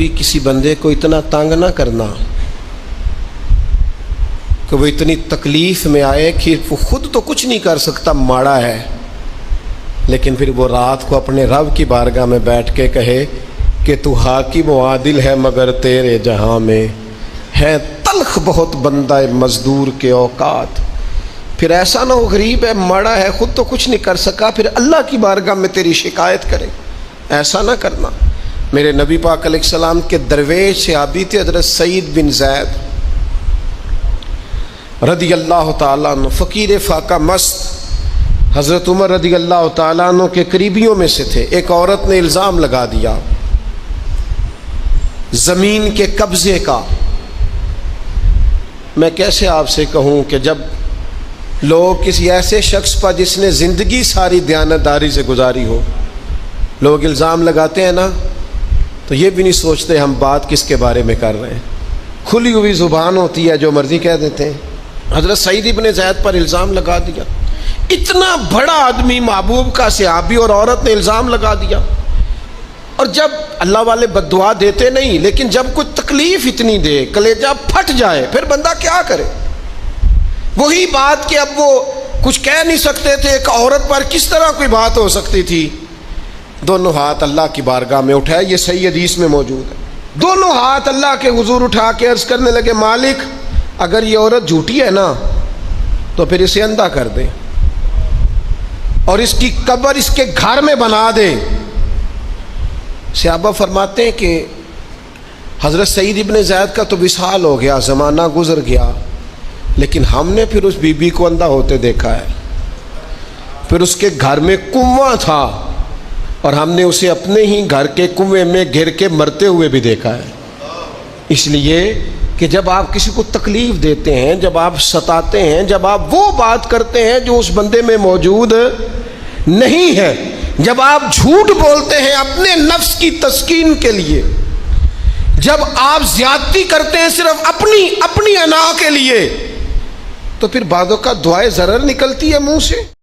کبھی کسی بندے کو اتنا تنگ نہ کرنا کہ وہ اتنی تکلیف میں آئے کہ وہ خود تو کچھ نہیں کر سکتا، ماڑا ہے، لیکن پھر وہ رات کو اپنے رب کی بارگاہ میں بیٹھ کے کہے کہ تو حاکم و عادل ہے مگر تیرے جہاں میں ہے تلخ بہت بندہ مزدور کے اوقات۔ پھر ایسا نہ ہو غریب ہے، ماڑا ہے، خود تو کچھ نہیں کر سکا، پھر اللہ کی بارگاہ میں تیری شکایت کرے۔ ایسا نہ کرنا۔ میرے نبی پاک علیہ السلام کے درویش صحابی تھے حضرت سعید بن زید رضی اللہ تعالیٰ عنہ، فقیر فاقہ مست، حضرت عمر رضی اللہ تعالیٰ عنہ کے قریبیوں میں سے تھے۔ ایک عورت نے الزام لگا دیا زمین کے قبضے کا۔ میں کیسے آپ سے کہوں کہ جب لوگ کسی ایسے شخص پر جس نے زندگی ساری دیانتداری سے گزاری ہو، لوگ الزام لگاتے ہیں نا، تو یہ بھی نہیں سوچتے ہم بات کس کے بارے میں کر رہے ہیں، کھلی ہوئی زبان ہوتی ہے، جو مرضی کہہ دیتے ہیں۔ حضرت سعید بن زید پر الزام لگا دیا، اتنا بڑا آدمی، محبوب کا صحابی، اور عورت نے الزام لگا دیا۔ اور جب اللہ والے بد دعا دیتے نہیں، لیکن جب کوئی تکلیف اتنی دے، کلیجہ پھٹ جائے، پھر بندہ کیا کرے؟ وہی بات کہ اب وہ کچھ کہہ نہیں سکتے تھے، ایک عورت پر کس طرح کوئی بات ہو سکتی تھی؟ دونوں ہاتھ اللہ کی بارگاہ میں اٹھائے، یہ صحیح حدیث میں موجود ہے۔ دونوں ہاتھ اللہ کے حضور اٹھا کے عرض کرنے لگے، مالک اگر یہ عورت جھوٹی ہے نا تو پھر اسے اندھا کر دے اور اس کی قبر اس کے گھر میں بنا دے۔ صحابہ فرماتے ہیں کہ حضرت سعید بن زید کا تو وصال ہو گیا، زمانہ گزر گیا، لیکن ہم نے پھر اس بی بی کو اندھا ہوتے دیکھا ہے۔ پھر اس کے گھر میں کنواں تھا اور ہم نے اسے اپنے ہی گھر کے کنویں میں گر کے مرتے ہوئے بھی دیکھا ہے۔ اس لیے کہ جب آپ کسی کو تکلیف دیتے ہیں، جب آپ ستاتے ہیں، جب آپ وہ بات کرتے ہیں جو اس بندے میں موجود نہیں ہے، جب آپ جھوٹ بولتے ہیں اپنے نفس کی تسکین کے لیے، جب آپ زیادتی کرتے ہیں صرف اپنی انا کے لیے، تو پھر بعضوں کا دعائے ضرر نکلتی ہے منہ سے۔